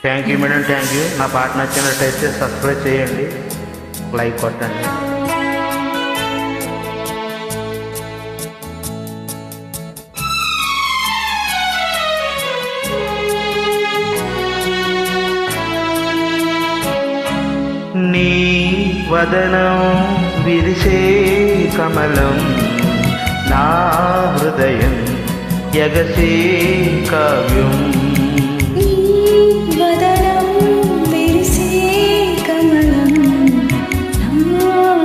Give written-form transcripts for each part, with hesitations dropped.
Thank you madam, thank you. నా పాట నచ్చినట్టయితే సబ్స్క్రైబ్ చేయండి, లైక్ కొట్టండి. నీ వదనం విరిసే కమలం, నా హృదయం ఎగసే కావ్యం. నీ వదనం విరిసే కమలం, నా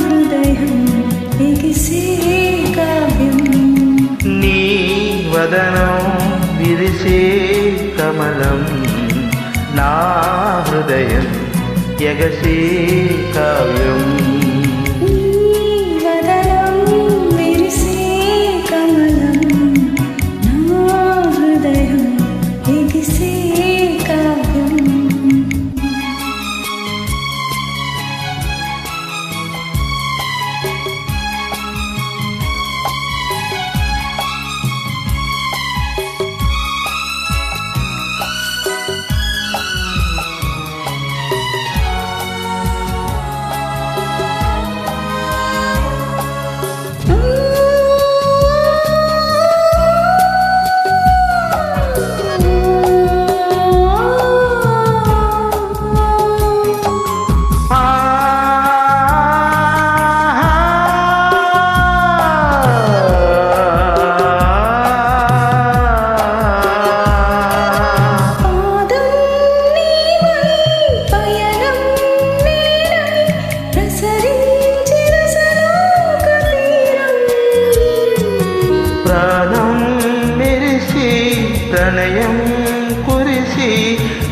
హృదయం ఎగసే కావ్యం. నీ వదనం విరిసే కమలం, నా హృదయం ఎగసే కావ్యం. నీ వదనం విరిసే కమలం, నా హృదయం ఎగసే కావ్యం. ప్రణయం కురిసి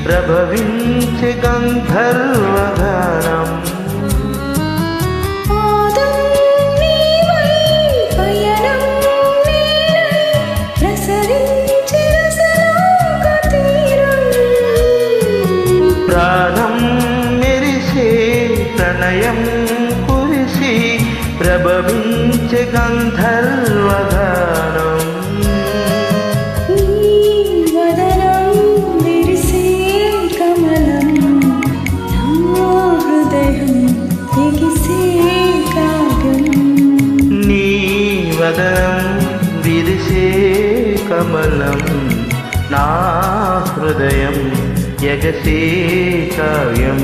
ప్రభవించే గంధర్వగానం. ప్రాణం మెరిసే ప్రణయం కురిసి ప్రభవించే గంధర్వగానం. వదనం విరిసే కమలం, నా హృదయం ఎగసే కావ్యం.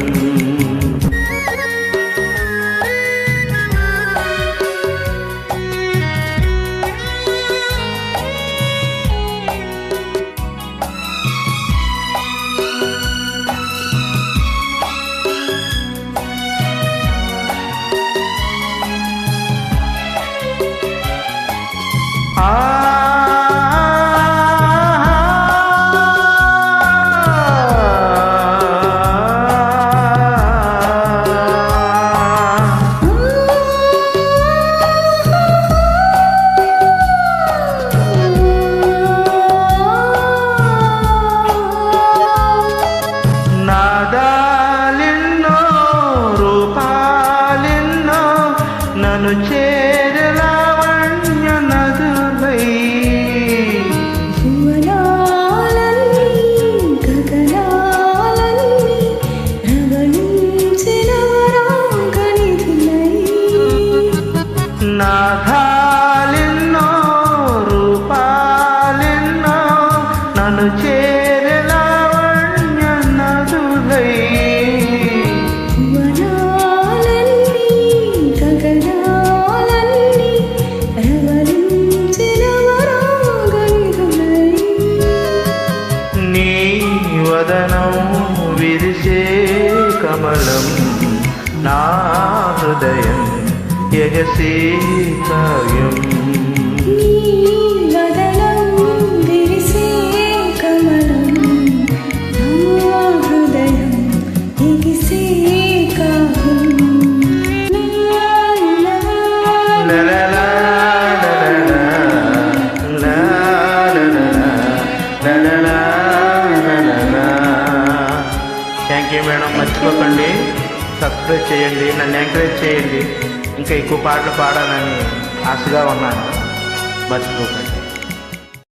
నాదాలెన్నో రూపాలెన్నో నన్ను చేరలావణ్య నదులై, భువనాలన్నీ గగనాలన్నీ రవళించిన వరాగనిధులై. నాదాలెన్నో రూపాలెన్నో నన్ను చేరలావణ్య నదులై, భువనాలన్నీ గగనాలన్నీ రవళించిన వరాగనిధులై. నీ వదనం విరిసే కమలం, నా హృదయం ఎగసే కావ్యం. నీ వదనం విరిసే కమలం, నా హృదయం ఎగసే కావ్యం. Thank you madam. మర్చిపోకండి, సబ్స్క్రైబ్ చేయండి, నన్ను ఎంకరేజ్ చేయండి. ఇంకా ఎక్కువ పాటలు పాడాలని ఆశగా ఉన్నాను. మర్చిపోకండి.